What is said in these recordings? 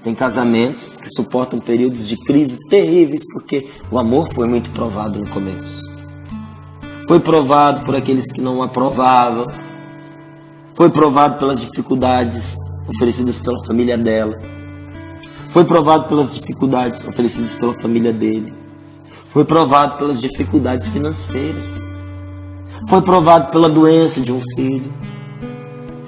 Tem casamentos que suportam períodos de crise terríveis porque o amor foi muito provado no começo. Foi provado por aqueles que não aprovavam. Foi provado pelas dificuldades oferecidas pela família dela. Foi provado pelas dificuldades oferecidas pela família dele. Foi provado pelas dificuldades financeiras. Foi provado pela doença de um filho.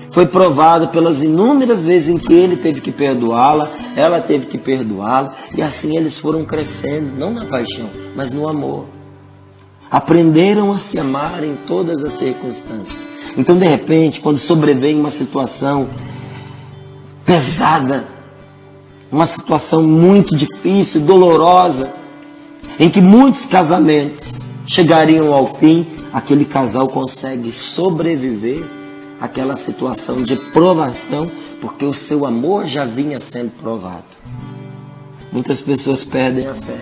Foi provado pelas inúmeras vezes em que ele teve que perdoá-la, ela teve que perdoá-lo, e assim eles foram crescendo, não na paixão, mas no amor. Aprenderam a se amar em todas as circunstâncias. Então, de repente, quando sobrevém uma situação pesada, uma situação muito difícil, dolorosa, em que muitos casamentos chegariam ao fim, aquele casal consegue sobreviver àquela situação de provação, porque o seu amor já vinha sendo provado. Muitas pessoas perdem a fé,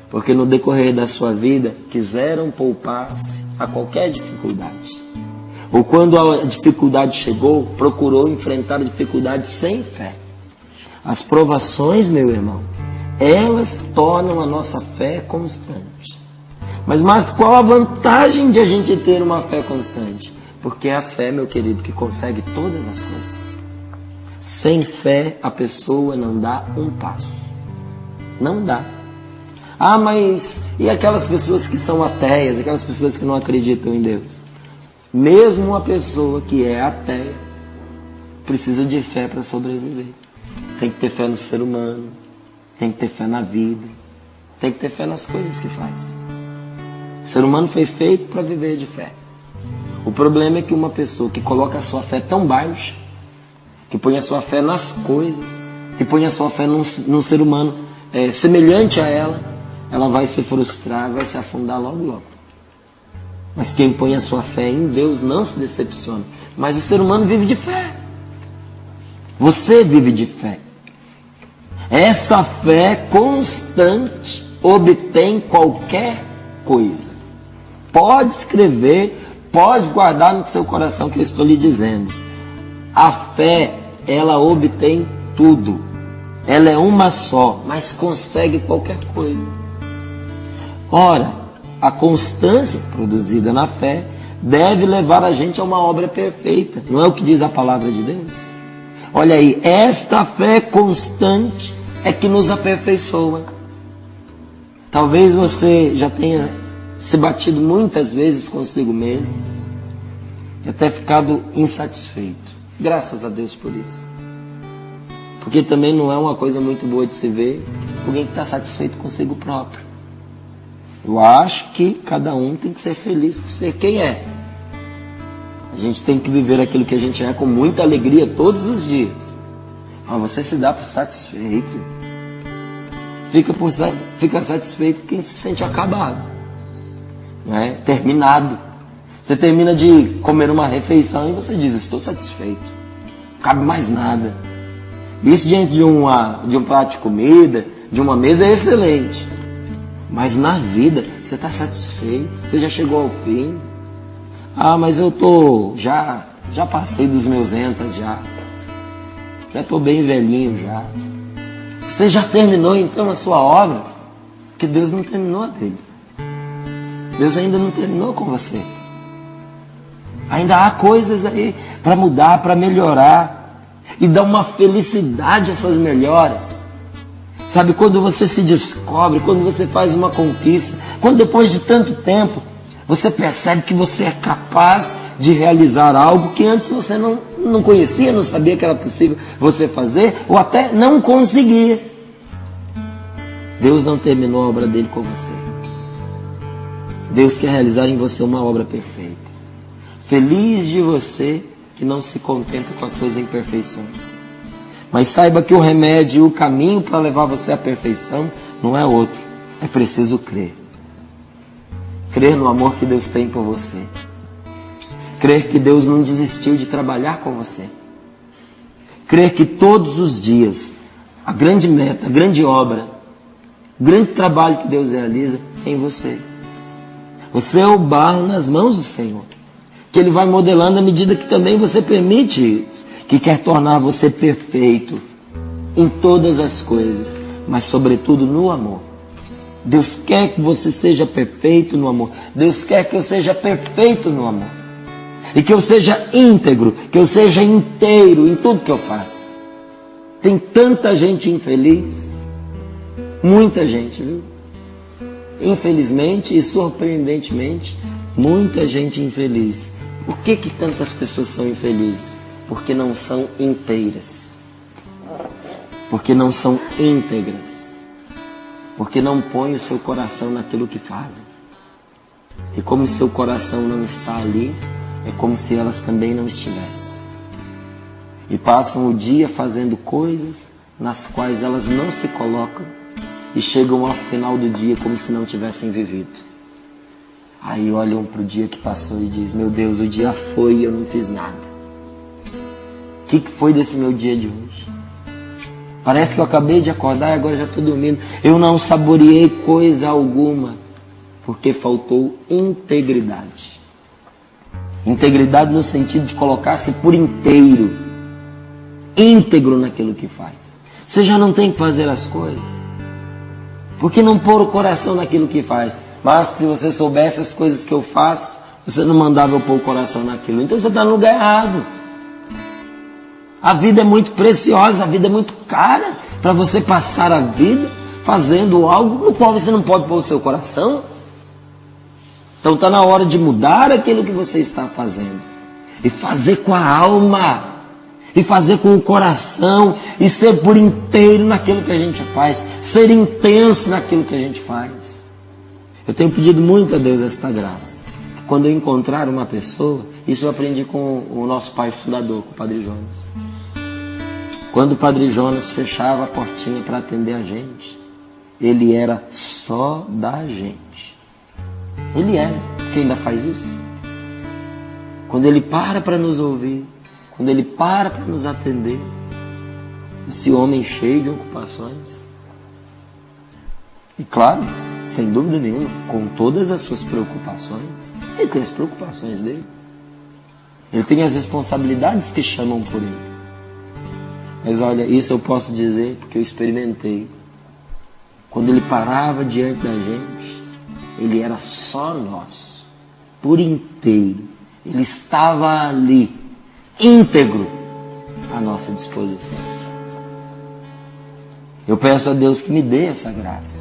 porque no decorrer da sua vida quiseram poupar-se a qualquer dificuldade. Ou quando a dificuldade chegou, procurou enfrentar a dificuldade sem fé. As provações, meu irmão, elas tornam a nossa fé constante. Mas qual a vantagem de a gente ter uma fé constante? Porque é a fé, meu querido, que consegue todas as coisas. Sem fé, a pessoa não dá um passo. Não dá. Ah, mas e aquelas pessoas que são ateias, aquelas pessoas que não acreditam em Deus? Mesmo uma pessoa que é ateia precisa de fé para sobreviver. Tem que ter fé no ser humano, tem que ter fé na vida, tem que ter fé nas coisas que faz. O ser humano foi feito para viver de fé. O problema é que uma pessoa que coloca a sua fé tão baixa, que põe a sua fé nas coisas, que põe a sua fé num ser humano semelhante a ela vai se frustrar, vai se afundar logo, logo. Mas quem põe a sua fé em Deus não se decepciona. Mas o ser humano vive de fé. Você vive de fé. Essa fé constante obtém qualquer coisa. Pode escrever, pode guardar no seu coração o que eu estou lhe dizendo. A fé, ela obtém tudo. Ela é uma só, mas consegue qualquer coisa. Ora, a constância produzida na fé deve levar a gente a uma obra perfeita. Não é o que diz a palavra de Deus? Olha aí, esta fé constante é que nos aperfeiçoa. Talvez você já tenha se batido muitas vezes consigo mesmo e até ficado insatisfeito. Graças a Deus por isso. Porque também não é uma coisa muito boa de se ver alguém que está satisfeito consigo próprio. Eu acho que cada um tem que ser feliz por ser quem é. A gente tem que viver aquilo que a gente é com muita alegria todos os dias. Mas você se dá por satisfeito. Fica satisfeito quem se sente acabado, né? Terminado. Você termina de comer uma refeição e você diz, estou satisfeito. Não cabe mais nada. Isso diante de um prato de comida, de uma mesa, é excelente. Mas na vida, você está satisfeito? Você já chegou ao fim? Ah, mas eu já passei dos meus entas já estou bem velhinho já. Você já terminou então a sua obra? Porque Deus não terminou a dele. Deus ainda não terminou com você. Ainda há coisas aí para mudar, para melhorar e dar uma felicidade a essas melhoras. Sabe, quando você se descobre, quando você faz uma conquista, quando depois de tanto tempo, você percebe que você é capaz de realizar algo que antes você não conhecia, não sabia que era possível você fazer, ou até não conseguia. Deus não terminou a obra dele com você. Deus quer realizar em você uma obra perfeita. Feliz de você que não se contenta com as suas imperfeições. Mas saiba que o remédio e o caminho para levar você à perfeição não é outro. É preciso crer. Crer no amor que Deus tem por você. Crer que Deus não desistiu de trabalhar com você. Crer que todos os dias a grande meta, a grande obra, o grande trabalho que Deus realiza é em você. Você é o barro nas mãos do Senhor, que Ele vai modelando à medida que também você permite isso, que quer tornar você perfeito. em todas as coisas, mas sobretudo no amor. Deus quer que você seja perfeito no amor. Deus quer que eu seja perfeito no amor. E que eu seja íntegro, que eu seja inteiro em tudo que eu faço. Tem tanta gente infeliz, muita gente, viu? Infelizmente e surpreendentemente, muita gente infeliz. Por que tantas pessoas são infelizes? Porque não são inteiras. Porque não são íntegras. Porque não põem o seu coração naquilo que fazem. E como seu coração não está ali, é como se elas também não estivessem. E passam o dia fazendo coisas nas quais elas não se colocam e chegam ao final do dia como se não tivessem vivido. Aí olham para o dia que passou e dizem: meu Deus, o dia foi e eu não fiz nada. O que foi desse meu dia de hoje? Parece que eu acabei de acordar e agora já estou dormindo. Eu não saboreei coisa alguma, porque faltou integridade. Integridade no sentido de colocar-se por inteiro, íntegro naquilo que faz. Você já não tem que fazer as coisas. Por que não pôr o coração naquilo que faz? Mas se você soubesse as coisas que eu faço, você não mandava eu pôr o coração naquilo. Então você está no lugar errado. A vida é muito preciosa, a vida é muito cara para você passar a vida fazendo algo no qual você não pode pôr o seu coração. Então está na hora de mudar aquilo que você está fazendo. E fazer com a alma. E fazer com o coração. E ser por inteiro naquilo que a gente faz. Ser intenso naquilo que a gente faz. Eu tenho pedido muito a Deus esta graça. Quando eu encontrar uma pessoa, isso eu aprendi com o nosso pai fundador, com o Padre Jonas. Quando o Padre Jonas fechava a portinha para atender a gente, ele era só da gente. Ele era, porque ainda faz isso. Quando ele para nos ouvir, quando ele para nos atender, esse homem cheio de ocupações. E claro, sem dúvida nenhuma, com todas as suas preocupações, ele tem as preocupações dele. Ele tem as responsabilidades que chamam por ele. Mas olha, isso eu posso dizer porque eu experimentei. Quando ele parava diante da gente, ele era só nosso, por inteiro. Ele estava ali, íntegro, à nossa disposição. Eu peço a Deus que me dê essa graça,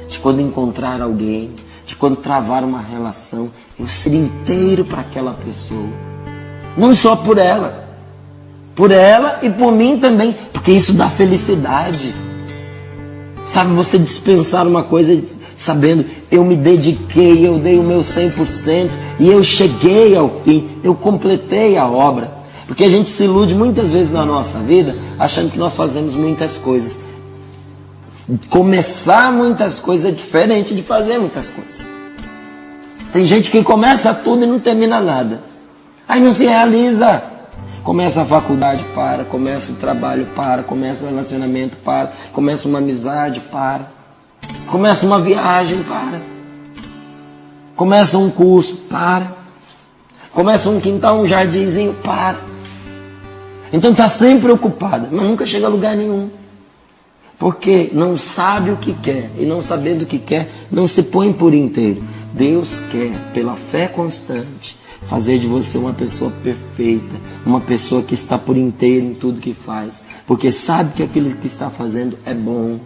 de quando encontrar alguém, de quando travar uma relação, eu ser inteiro para aquela pessoa. Não só por ela e por mim também, porque isso dá felicidade. Sabe, você dispensar uma coisa sabendo, eu me dediquei, eu dei o meu 100% e eu cheguei ao fim, eu completei a obra. Porque a gente se ilude muitas vezes na nossa vida, achando que nós fazemos muitas coisas. Começar muitas coisas é diferente de fazer muitas coisas. Tem gente que começa tudo e não termina nada. Aí não se realiza. Começa a faculdade, começa o trabalho, começa o relacionamento, começa uma amizade, começa uma viagem, começa um curso, começa um quintal, um jardinzinho, Então está sempre ocupada, mas nunca chega a lugar nenhum. Porque não sabe o que quer, e não sabendo o que quer, não se põe por inteiro. Deus quer, pela fé constante, fazer de você uma pessoa perfeita, uma pessoa que está por inteiro em tudo que faz, porque sabe que aquilo que está fazendo é bom.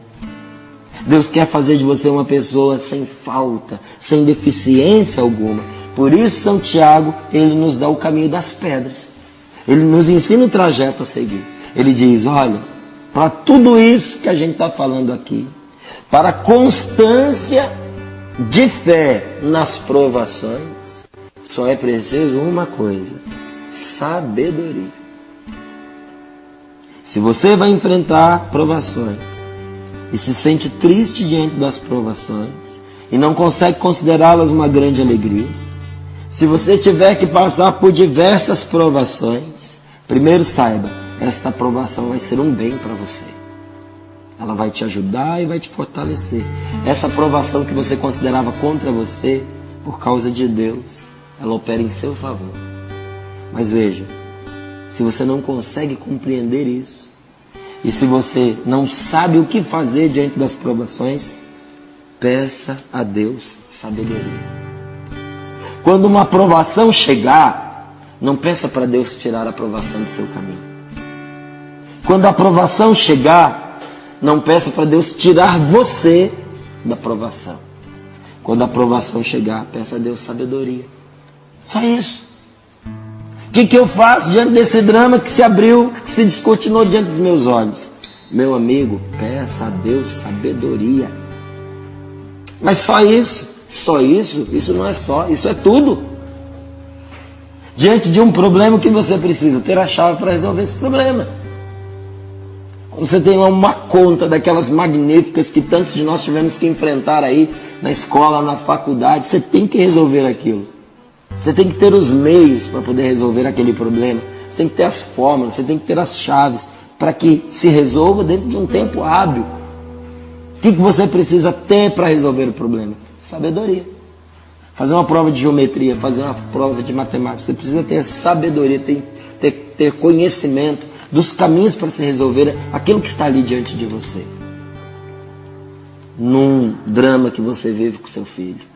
Deus quer fazer de você uma pessoa sem falta, sem deficiência alguma. Por isso São Tiago, ele nos dá o caminho das pedras. Ele nos ensina o trajeto a seguir. Ele diz, olha, para tudo isso que a gente está falando aqui, para a constância de fé nas provações, só é preciso uma coisa: sabedoria. Se você vai enfrentar provações e se sente triste diante das provações e não consegue considerá-las uma grande alegria, se você tiver que passar por diversas provações, primeiro saiba, esta provação vai ser um bem para você. Ela vai te ajudar e vai te fortalecer. Essa provação que você considerava contra você, por causa de Deus, ela opera em seu favor. Mas veja, se você não consegue compreender isso, E se você não sabe o que fazer diante das provações, peça a Deus sabedoria. Quando uma provação chegar, não peça para Deus tirar a provação do seu caminho. Quando a provação chegar, não peça para Deus tirar você da provação. Quando a provação chegar, peça a Deus sabedoria. Só isso. O que eu faço diante desse drama que se abriu, que se descortinou diante dos meus olhos? Meu amigo, peça a Deus sabedoria. Mas só isso? Só isso? Isso não é só, isso é tudo. Diante de um problema, o que você precisa? Ter a chave para resolver esse problema. Quando você tem lá uma conta daquelas magníficas que tantos de nós tivemos que enfrentar aí na escola, na faculdade, você tem que resolver aquilo. Você tem que ter os meios para poder resolver aquele problema. Você tem que ter as fórmulas, você tem que ter as chaves para que se resolva dentro de um tempo hábil. O que você precisa ter para resolver o problema? Sabedoria. Fazer uma prova de geometria, fazer uma prova de matemática, você precisa ter sabedoria, ter conhecimento dos caminhos para se resolver aquilo que está ali diante de você. Num drama que você vive com seu filho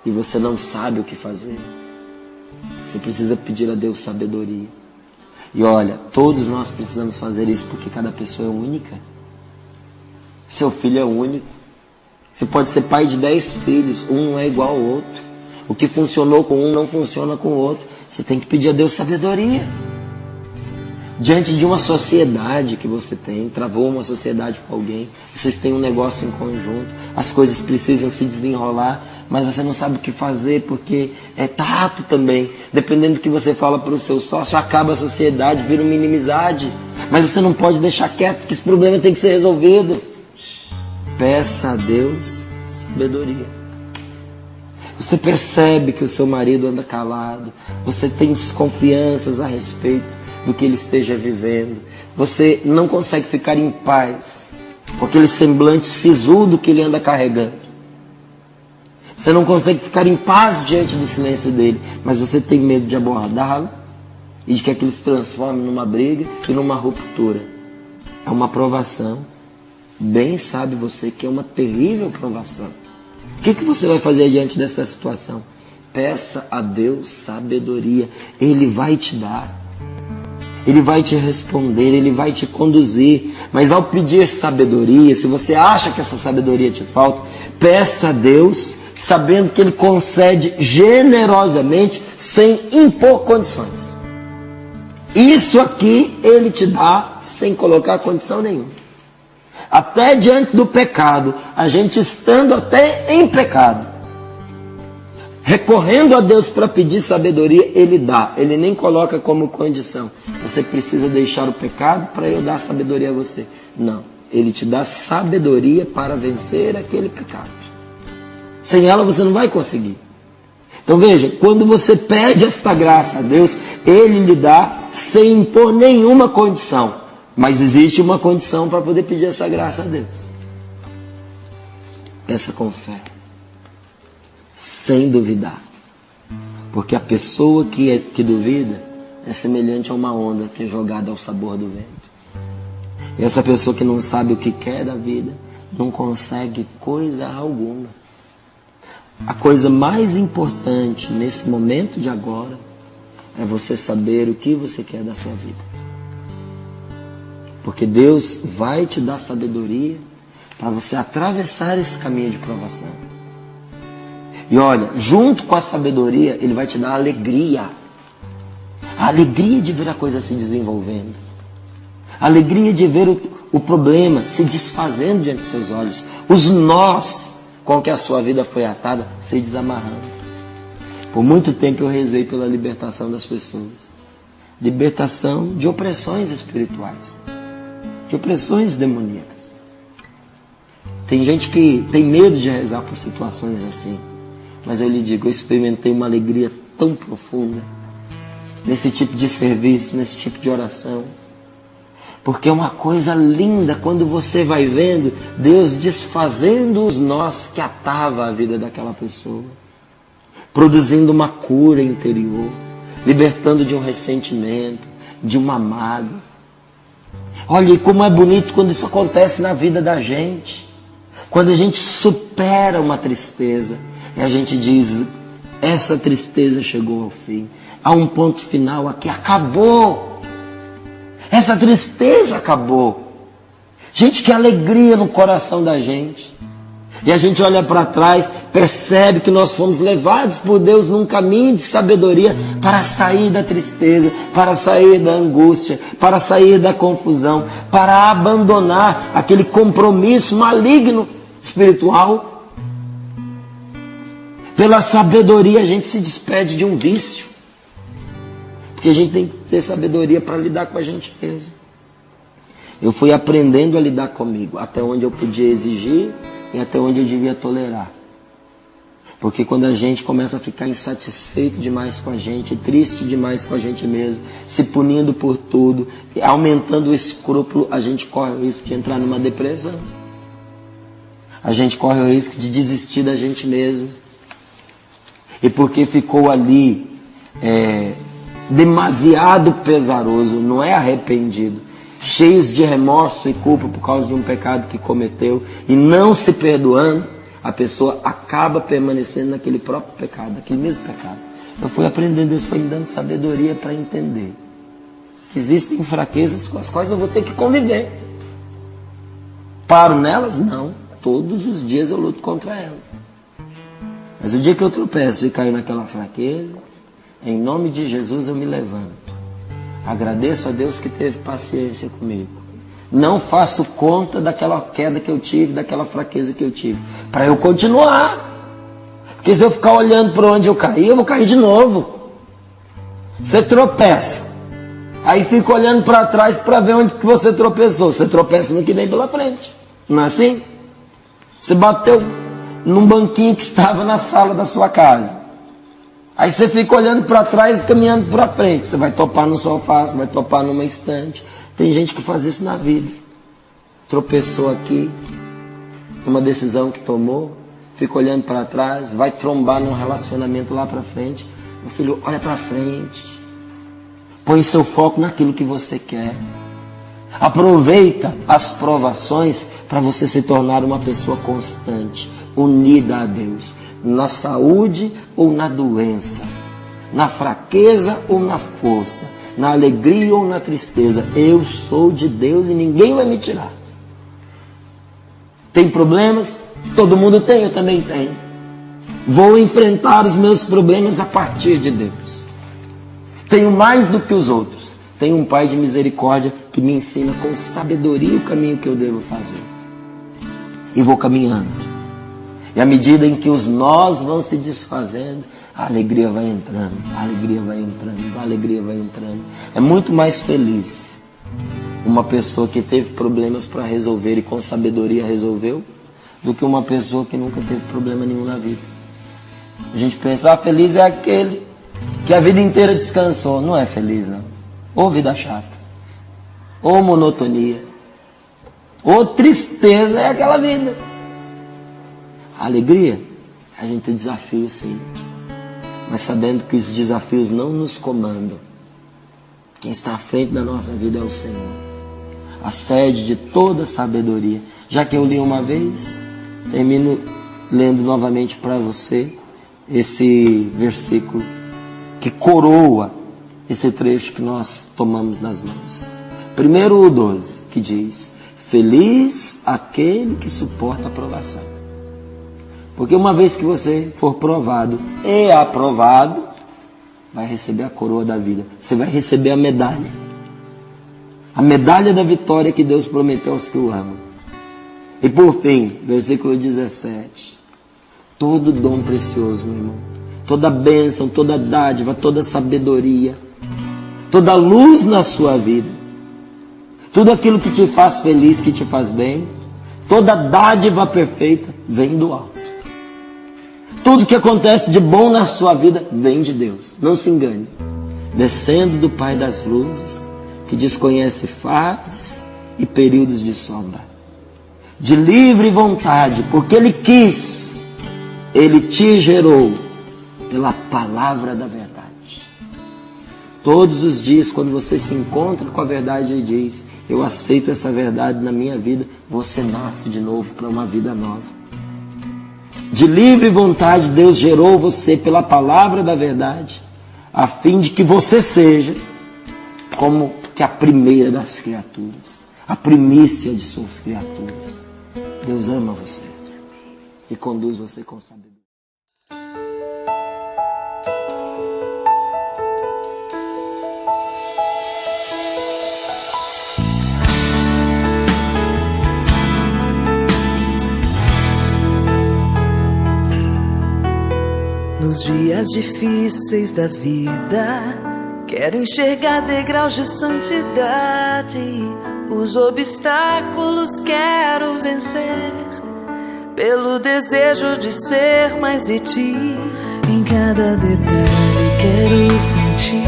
e você não sabe o que fazer, você precisa pedir a Deus sabedoria. E olha, todos nós precisamos fazer isso porque cada pessoa é única. Seu filho é único. Você pode ser pai de 10 filhos, um não é igual ao outro. O que funcionou com um não funciona com o outro. Você tem que pedir a Deus sabedoria. Diante de uma sociedade que você tem, travou uma sociedade com alguém, vocês têm um negócio em conjunto, as coisas precisam se desenrolar, mas você não sabe o que fazer porque é tato também. Dependendo do que você fala para o seu sócio, acaba a sociedade, vira uma inimizade. Mas você não pode deixar quieto, porque esse problema tem que ser resolvido. Peça a Deus sabedoria. Você percebe que o seu marido anda calado, você tem desconfianças a respeito do que ele esteja vivendo, você não consegue ficar em paz com aquele semblante sisudo que ele anda carregando, você não consegue ficar em paz diante do silêncio dele, mas você tem medo de abordá-lo e de que aquilo se transforme numa briga e numa ruptura. É uma provação. Bem sabe você que é uma terrível provação. O que você vai fazer diante dessa situação? Peça a Deus sabedoria. Ele vai te dar. Ele vai te responder, Ele vai te conduzir. Mas ao pedir sabedoria, se você acha que essa sabedoria te falta, peça a Deus, sabendo que Ele concede generosamente, sem impor condições. Isso aqui Ele te dá sem colocar condição nenhuma. Até diante do pecado, a gente estando até em pecado, recorrendo a Deus para pedir sabedoria, Ele dá. Ele nem coloca como condição: você precisa deixar o pecado para eu dar sabedoria a você. Não, Ele te dá sabedoria para vencer aquele pecado. Sem ela você não vai conseguir. Então veja, quando você pede esta graça a Deus, Ele lhe dá sem impor nenhuma condição. Mas existe uma condição para poder pedir essa graça a Deus. Peça com fé, sem duvidar. Porque a pessoa que duvida é semelhante a uma onda que é jogada ao sabor do vento. E essa pessoa que não sabe o que quer da vida, não consegue coisa alguma. A coisa mais importante nesse momento de agora é você saber o que você quer da sua vida. Porque Deus vai te dar sabedoria para você atravessar esse caminho de provação. E olha, junto com a sabedoria, Ele vai te dar alegria. A alegria de ver a coisa se desenvolvendo. A alegria de ver o problema se desfazendo diante dos seus olhos. Os nós com que a sua vida foi atada se desamarrando. Por muito tempo eu rezei pela libertação das pessoas. Libertação de opressões espirituais. De opressões demoníacas. Tem gente que tem medo de rezar por situações assim. Mas eu lhe digo, eu experimentei uma alegria tão profunda nesse tipo de serviço, nesse tipo de oração. Porque é uma coisa linda quando você vai vendo Deus desfazendo os nós que atava a vida daquela pessoa. Produzindo uma cura interior. Libertando de um ressentimento, de uma mágoa. Olha, e como é bonito quando isso acontece na vida da gente. Quando a gente supera uma tristeza e a gente diz, essa tristeza chegou ao fim. Há um ponto final aqui, acabou. Essa tristeza acabou. Gente, que alegria no coração da gente. E a gente olha para trás, percebe que nós fomos levados por Deus num caminho de sabedoria para sair da tristeza, para sair da angústia, para sair da confusão, para abandonar aquele compromisso maligno espiritual. Pela sabedoria a gente se despede de um vício. Porque a gente tem que ter sabedoria para lidar com a gente mesmo. Eu fui aprendendo a lidar comigo, até onde eu podia exigir e até onde eu devia tolerar. Porque quando a gente começa a ficar insatisfeito demais com a gente, triste demais com a gente mesmo, se punindo por tudo, aumentando o escrúpulo, a gente corre o risco de entrar numa depressão. A gente corre o risco de desistir da gente mesmo. E porque ficou ali demasiado pesaroso, não é arrependido, cheios de remorso e culpa por causa de um pecado que cometeu e não se perdoando, a pessoa acaba permanecendo naquele próprio pecado, naquele mesmo pecado. Eu fui aprendendo, Deus foi me dando sabedoria para entender que existem fraquezas com as quais eu vou ter que conviver. Paro nelas? Não. Todos os dias eu luto contra elas. Mas o dia que eu tropeço e caio naquela fraqueza, em nome de Jesus eu me levanto. Agradeço a Deus que teve paciência comigo. Não faço conta daquela queda que eu tive, daquela fraqueza que eu tive, para eu continuar. Porque se eu ficar olhando para onde eu caí, eu vou cair de novo. Você tropeça, aí fica olhando para trás para ver onde que você tropeçou. Você tropeça no que vem pela frente. Não é assim? Você bateu num banquinho que estava na sala da sua casa. Aí você fica olhando para trás e caminhando para frente. Você vai topar no sofá, você vai topar numa estante. Tem gente que faz isso na vida. Tropeçou aqui, numa decisão que tomou, fica olhando para trás, vai trombar num relacionamento lá para frente. Meu filho, olha para frente. Põe seu foco naquilo que você quer. Aproveita as provações para você se tornar uma pessoa constante, unida a Deus. Na saúde ou na doença, na fraqueza ou na força, na alegria ou na tristeza, eu sou de Deus e ninguém vai me tirar. Tem problemas? Todo mundo tem, eu também tenho. Vou enfrentar os meus problemas a partir de Deus. Tenho mais do que os outros. Tenho um Pai de misericórdia que me ensina com sabedoria o caminho que eu devo fazer. E vou caminhando. E à medida em que os nós vão se desfazendo, a alegria vai entrando, a alegria vai entrando, a alegria vai entrando. É muito mais feliz uma pessoa que teve problemas para resolver e com sabedoria resolveu, do que uma pessoa que nunca teve problema nenhum na vida. A gente pensa, feliz é aquele que a vida inteira descansou. Não é feliz, não. Ou vida chata, ou monotonia, ou tristeza é aquela vida. A alegria, a gente tem desafios sim, mas sabendo que os desafios não nos comandam. Quem está à frente da nossa vida é o Senhor, a sede de toda sabedoria. Já que eu li uma vez, termino lendo novamente para você esse versículo que coroa esse trecho que nós tomamos nas mãos. Primeiro o 12, que diz, feliz aquele que suporta a provação. Porque uma vez que você for provado e aprovado, vai receber a coroa da vida. Você vai receber a medalha. A medalha da vitória que Deus prometeu aos que o amam. E por fim, versículo 17. Todo dom precioso, meu irmão. Toda bênção, toda dádiva, toda sabedoria. Toda luz na sua vida. Tudo aquilo que te faz feliz, que te faz bem. Toda dádiva perfeita vem do alto. Tudo que acontece de bom na sua vida vem de Deus. Não se engane. Descendo do Pai das luzes, que desconhece fases e períodos de sombra. De livre vontade, porque Ele quis, Ele te gerou pela palavra da verdade. Todos os dias, quando você se encontra com a verdade e diz: eu aceito essa verdade na minha vida, você nasce de novo para uma vida nova. De livre vontade, Deus gerou você pela palavra da verdade, a fim de que você seja como que a primeira das criaturas, a primícia de suas criaturas. Deus ama você e conduz você com sabedoria. Nos dias difíceis da vida, quero enxergar degraus de santidade. Os obstáculos quero vencer, pelo desejo de ser mais de ti. Em cada detalhe quero sentir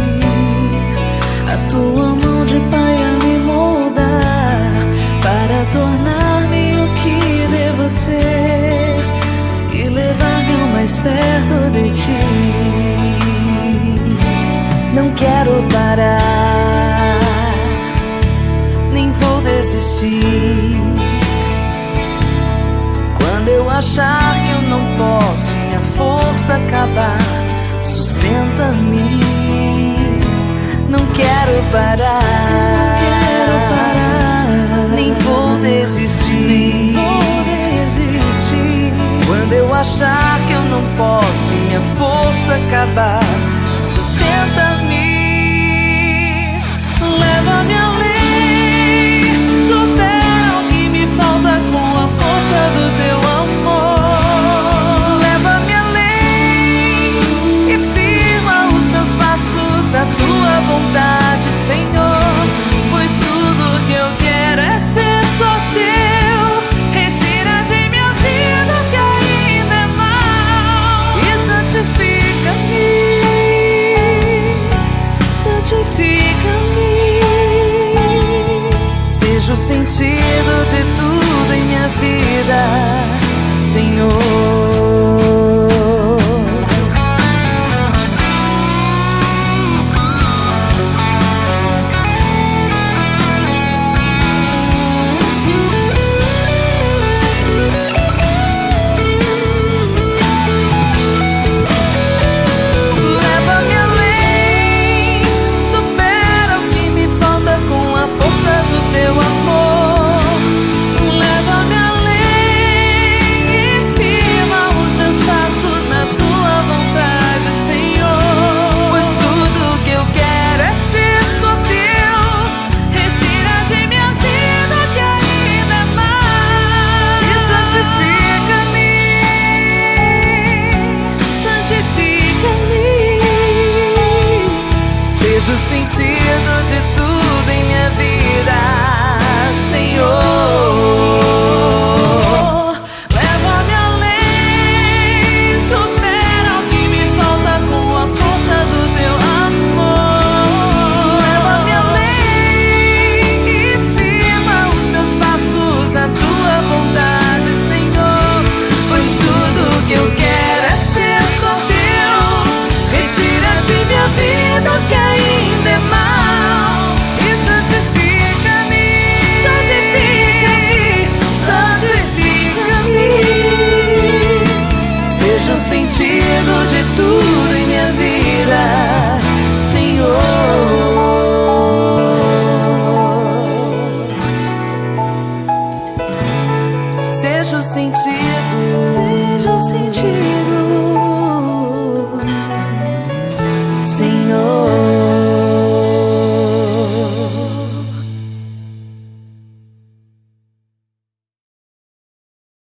a tua mão de Pai a me moldar, para tornar-me o que devo ser e levar-me o mais perto de ti. Não quero parar, nem vou desistir. Quando eu achar que eu não posso, minha força acabar, sustenta-me. Não quero parar, nem vou desistir. Quando eu achar que eu não posso, minha força acabar, sustenta-me. Leva-me além, supera o que me falta com a força do teu amor. Leva-me além e firma os meus passos na tua vontade, Senhor. Pois tudo que eu quero é ser só teu. Retira de minha vida o que ainda é mal e santifica-me. Santifica-me. Seja o sentido de tudo em minha vida, Senhor. Leva-me além, supera o que me falta com a força do teu amor. Leva-me além e firma os meus passos na tua vontade, Senhor. Pois tudo que eu quero é ser só teu. Retira de minha vida o que ainda é mal e santifica-me. Santifica-me. Seja o sentido de tudo em minha vida, Senhor. Leva-me além, supera o que me falta com a força do teu amor. Leva-me além e firma os meus passos na tua vontade, Senhor. Pois tudo que eu quero é ser só teu. Retira de minha vida o que ainda é mal e santifica-me. Santifica-me. Santifica-me. Seja o sentido de tudo em minha vida, Senhor. Seja o sentido, Senhor.